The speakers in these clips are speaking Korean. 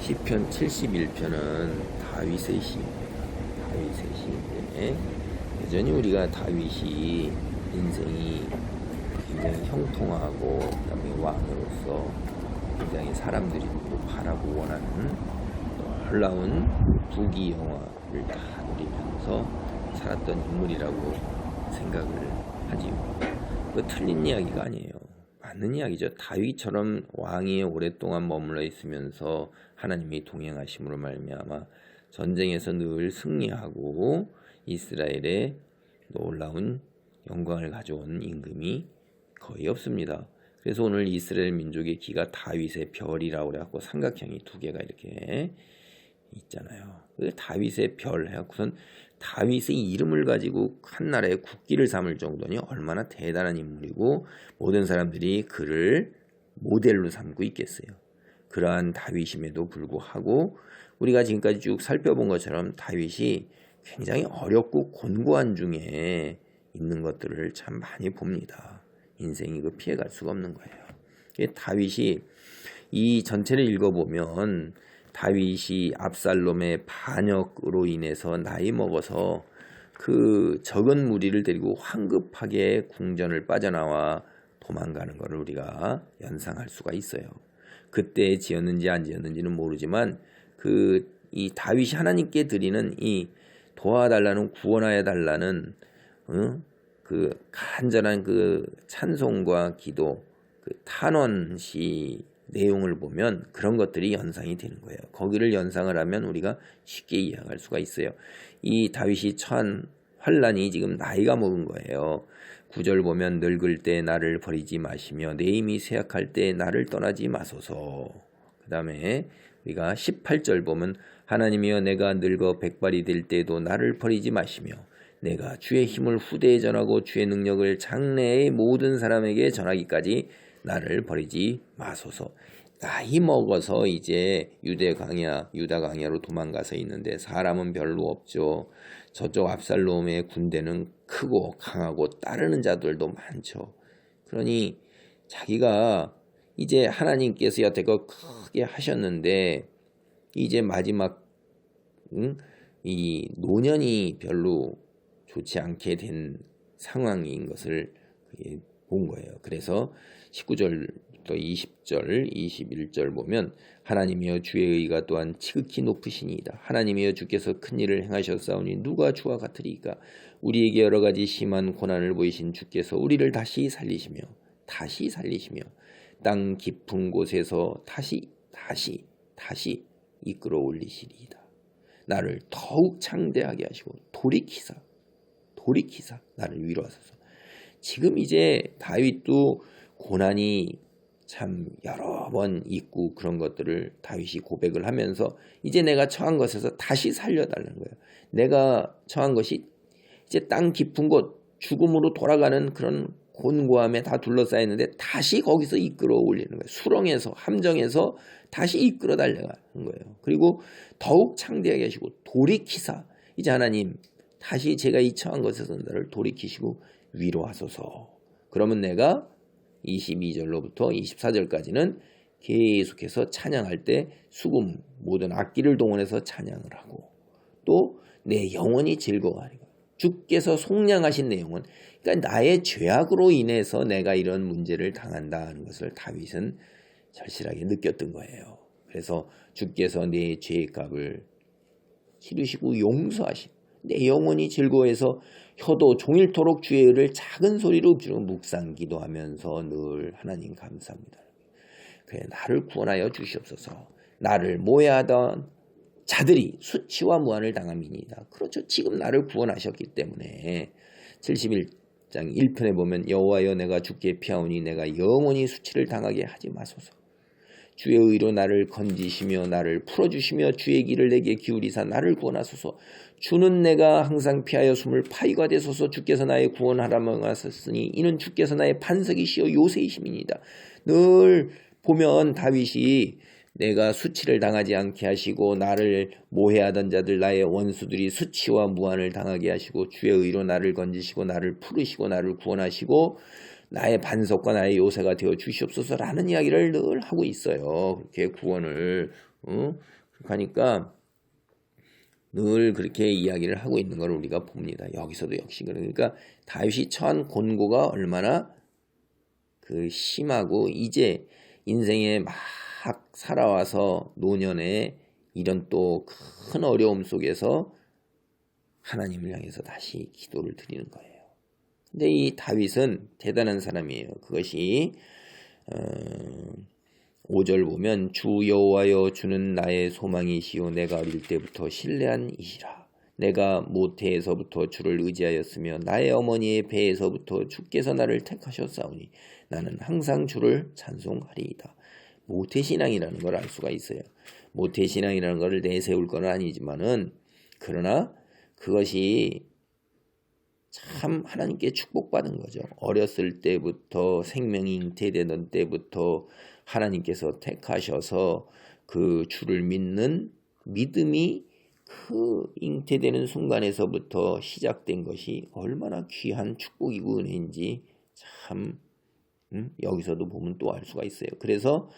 시편 71편은 다윗의 시입니다. 다윗의 시인데 여전히 우리가 다윗이 인생이 굉장히 형통하고 그다음에 왕으로서 굉장히 사람들이 또 바라고 원하는 놀라운 부귀 영화를 다 누리면서 살았던 인물이라고 생각을 하지요. 그 틀린 이야기가 아니에요. 맞는 이야기죠. 다윗처럼 왕위에 오랫동안 머물러 있으면서 하나님이 동행하심으로 말미암아 전쟁에서 늘 승리하고 이스라엘에 놀라운 영광을 가져온 임금이 거의 없습니다. 그래서 오늘 이스라엘 민족의 기가 다윗의 별이라고 그래갖고 삼각형이 두 개가 이렇게 있잖아요. 그 다윗의 별 해갖고선 다윗의 이름을 가지고 한 나라의 국기를 삼을 정도니 얼마나 대단한 인물이고 모든 사람들이 그를 모델로 삼고 있겠어요. 그러한 다윗임에도 불구하고 우리가 지금까지 쭉 살펴본 것처럼 다윗이 굉장히 어렵고 곤고한 중에 있는 것들을 참 많이 봅니다. 인생이 그 피해갈 수가 없는 거예요. 다윗이 이 전체를 읽어보면 다윗이 압살롬의 반역으로 인해서 나이 먹어서 그 적은 무리를 데리고 황급하게 궁전을 빠져나와 도망가는 것을 우리가 연상할 수가 있어요. 그때 지었는지 안 지었는지는 모르지만 이 다윗이 하나님께 드리는 이 도와달라는 구원하여 달라는 그 간절한 그 찬송과 기도, 그 탄원시 내용을 보면 그런 것들이 연상이 되는 거예요. 거기를 연상을 하면 우리가 쉽게 이해할 수가 있어요. 이 다윗이 처한 환란이 지금 나이가 먹은 거예요. 9절 보면 늙을 때 나를 버리지 마시며 내 힘이 쇠약할 때 나를 떠나지 마소서. 그 다음에 우리가 18절 보면 하나님이여 내가 늙어 백발이 될 때도 나를 버리지 마시며 내가 주의 힘을 후대에 전하고 주의 능력을 장래의 모든 사람에게 전하기까지 나를 버리지 마소서. 나이 먹어서 이제 유다 광야로 도망가서 있는데 사람은 별로 없죠. 저쪽 압살롬의 군대는 크고 강하고 따르는 자들도 많죠. 그러니 자기가 이제 하나님께서 여태껏 크게 하셨는데 이제 마지막 이 노년이 별로 좋지 않게 된 상황인 것을 본 거예요. 그래서 19절부터 20절, 21절 보면 하나님이여 주의 의가 또한 지극히 높으시니이다. 하나님이여 주께서 큰 일을 행하셨사오니 누가 주와 같으리이까. 우리에게 여러 가지 심한 고난을 보이신 주께서 우리를 다시 살리시며 땅 깊은 곳에서 다시 이끌어 올리시리이다. 나를 더욱 창대하게 하시고 돌이키사 나를 위로하소서. 지금 이제 다윗도 고난이 참 여러 번 있고 그런 것들을 다윗이 고백을 하면서 이제 내가 처한 것에서 다시 살려달라는 거예요. 내가 처한 것이 이제 땅 깊은 곳 죽음으로 돌아가는 그런 곤고함에 다 둘러싸였는데 다시 거기서 이끌어 올리는 거예요. 수렁에서 함정에서 다시 이끌어 달려가는 거예요. 그리고 더욱 창대하게 하시고 돌이키사 이제 하나님 다시 제가 이 처한 것에서 나를 돌이키시고 위로하소서. 그러면 내가 22절로부터 24절까지는 계속해서 찬양할 때 수금 모든 악기를 동원해서 찬양을 하고 또 내 영혼이 즐거워하리라. 주께서 속량하신 내 영혼, 그러니까 나의 죄악으로 인해서 내가 이런 문제를 당한다는 것을 다윗은 절실하게 느꼈던 거예요. 그래서 주께서 내 죄의 값을 치르시고 용서하신 내 영혼이 즐거워해서 혀도 종일토록 주의 의를 작은 소리로 비로 묵상 기도하면서 늘 하나님 감사합니다. 그래 나를 구원하여 주시옵소서. 나를 모해하던 자들이 수치와 무한을 당함이니이다. 그렇죠. 지금 나를 구원하셨기 때문에 71장 1편에 보면 여호와여 내가 주께 피하오니 내가 영원히 수치를 당하게 하지 마소서. 주의 의로 나를 건지시며 나를 풀어주시며 주의 길을 내게 기울이사 나를 구원하소서. 주는 내가 항상 피하여 숨을 파이가 되소서. 주께서 나의 구원하라며 하셨으니 이는 주께서 나의 반석이시여 요새이심이니이다. 늘 보면 다윗이 내가 수치를 당하지 않게 하시고 나를 모해하던 자들 나의 원수들이 수치와 무한을 당하게 하시고 주의 의로 나를 건지시고 나를 풀으시고 나를 구원하시고 나의 반석과 나의 요새가 되어 주시옵소서라는 이야기를 늘 하고 있어요. 그렇게 구원을 하니까 늘 그렇게 이야기를 하고 있는 걸 우리가 봅니다. 여기서도 역시 그러니까 다윗이 처한 곤고가 얼마나 그 심하고 이제 인생에 막 살아와서 노년에 이런 또 큰 어려움 속에서 하나님을 향해서 다시 기도를 드리는 거예요. 근데 이 다윗은 대단한 사람이에요. 그것이 5절 보면 주 여호와여 주는 나의 소망이시요 내가 어릴 때부터 신뢰한 이시라. 내가 모태에서부터 주를 의지하였으며 나의 어머니의 배에서부터 주께서 나를 택하셨사오니 나는 항상 주를 찬송하리이다. 모태신앙이라는 걸 알 수가 있어요. 모태신앙이라는 걸 내세울 건 아니지만은 그러나 그것이 참 하나님께 축복받은 거죠. 어렸을 때부터 생명이 잉태되던 때부터 하나님께서 택하셔서 그 주를 믿는 믿음이 그 잉태되는 순간에서부터 시작된 것이 얼마나 귀한 축복이고 은혜인지 참 여기서도 보면 또 알 수가 있어요. 그래서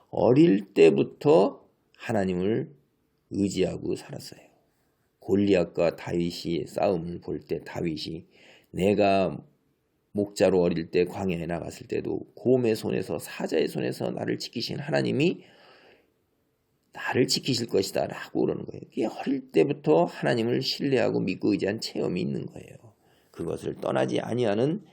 어릴 때부터 하나님을 의지하고 살았어요. 골리앗과 다윗이 싸움을 볼 때 다윗이 내가 목자로 어릴 때 광야에 나갔을 때도 곰의 손에서 사자의 손에서 나를 지키신 하나님이 나를 지키실 것이다 라고 그러는 거예요. 이게 어릴 때부터 하나님을 신뢰하고 믿고 의지한 체험이 있는 거예요. 그것을 떠나지 아니하는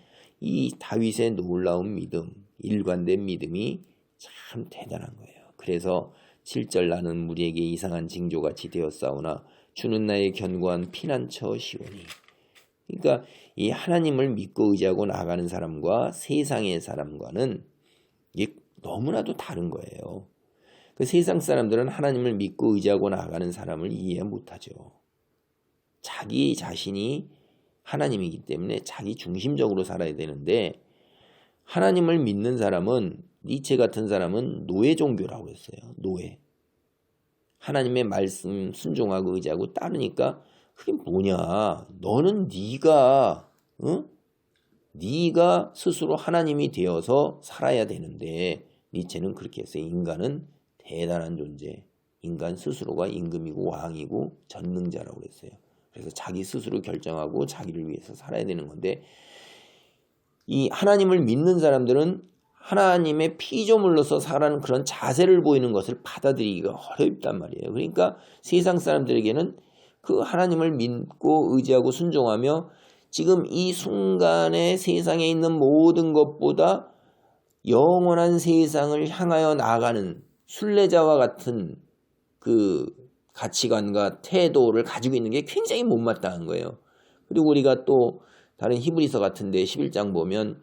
이 다윗의 놀라운 믿음, 일관된 믿음이 참 대단한 거예요. 그래서 7절 나는 무리에게 이상한 징조같이 되었사오나 주는 나의 견고한 피난처 시오니. 그러니까 이 하나님을 믿고 의지하고 나아가는 사람과 세상의 사람과는 이게 너무나도 다른 거예요. 그 세상 사람들은 하나님을 믿고 의지하고 나아가는 사람을 이해 못하죠. 자기 자신이 하나님이기 때문에 자기 중심적으로 살아야 되는데 하나님을 믿는 사람은 니체 같은 사람은 노예 종교라고 했어요. 노예. 하나님의 말씀 순종하고 의지하고 따르니까 그게 뭐냐? 너는 네가 스스로 하나님이 되어서 살아야 되는데 니체는 그렇게 했어요. 인간은 대단한 존재. 인간 스스로가 임금이고 왕이고 전능자라고 그랬어요. 그래서 자기 스스로 결정하고 자기를 위해서 살아야 되는 건데 이 하나님을 믿는 사람들은 하나님의 피조물로서 살아가는 그런 자세를 보이는 것을 받아들이기가 어렵단 말이에요. 그러니까 세상 사람들에게는 그 하나님을 믿고 의지하고 순종하며 지금 이 순간에 세상에 있는 모든 것보다 영원한 세상을 향하여 나아가는 순례자와 같은 그 가치관과 태도를 가지고 있는 게 굉장히 못마땅한 거예요. 그리고 우리가 또 다른 히브리서 같은데 11장 보면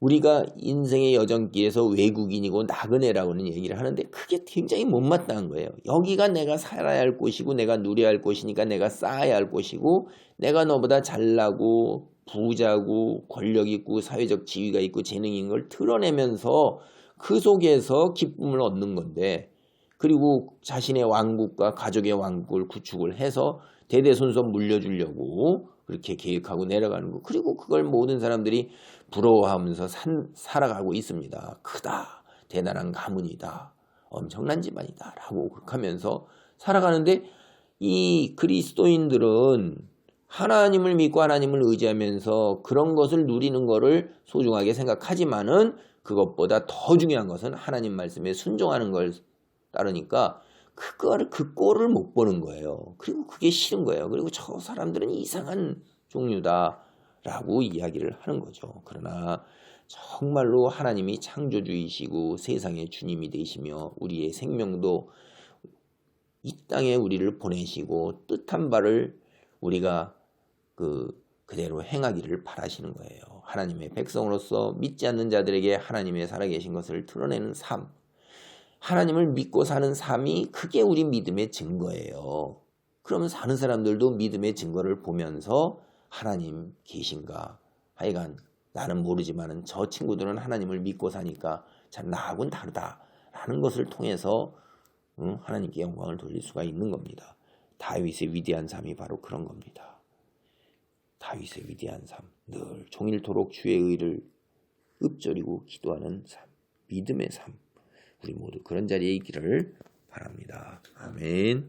우리가 인생의 여정길에서 외국인이고 나그네라고는 얘기를 하는데 그게 굉장히 못마땅한 거예요. 여기가 내가 살아야 할 곳이고 내가 누려야 할 곳이니까 내가 쌓아야 할 곳이고 내가 너보다 잘나고 부자고 권력 있고 사회적 지위가 있고 재능이 있는 걸 드러내면서 그 속에서 기쁨을 얻는 건데 그리고 자신의 왕국과 가족의 왕국을 구축을 해서 대대손손 물려주려고 그렇게 계획하고 내려가는 거. 그리고 그걸 모든 사람들이 부러워하면서 살아가고 있습니다. 크다. 대단한 가문이다. 엄청난 집안이다. 라고 그렇게 하면서 살아가는데 이 그리스도인들은 하나님을 믿고 하나님을 의지하면서 그런 것을 누리는 것을 소중하게 생각하지만은 그것보다 더 중요한 것은 하나님 말씀에 순종하는 걸 따르니까 그 꼴을 못 보는 거예요. 그리고 그게 싫은 거예요. 그리고 저 사람들은 이상한 종류다라고 이야기를 하는 거죠. 그러나 정말로 하나님이 창조주이시고 세상의 주님이 되시며 우리의 생명도 이 땅에 우리를 보내시고 뜻한 바를 우리가 그대로 행하기를 바라시는 거예요. 하나님의 백성으로서 믿지 않는 자들에게 하나님의 살아계신 것을 드러내는 삶. 하나님을 믿고 사는 삶이 그게 우리 믿음의 증거예요. 그러면 사는 사람들도 믿음의 증거를 보면서 하나님 계신가? 하여간 나는 모르지만 저 친구들은 하나님을 믿고 사니까 참 나하고는 다르다라는 것을 통해서 하나님께 영광을 돌릴 수가 있는 겁니다. 다윗의 위대한 삶이 바로 그런 겁니다. 다윗의 위대한 삶, 늘 종일토록 주의 의를 읊조리고 기도하는 삶, 믿음의 삶. 우리 모두 그런 자리에 있기를 바랍니다. 아멘.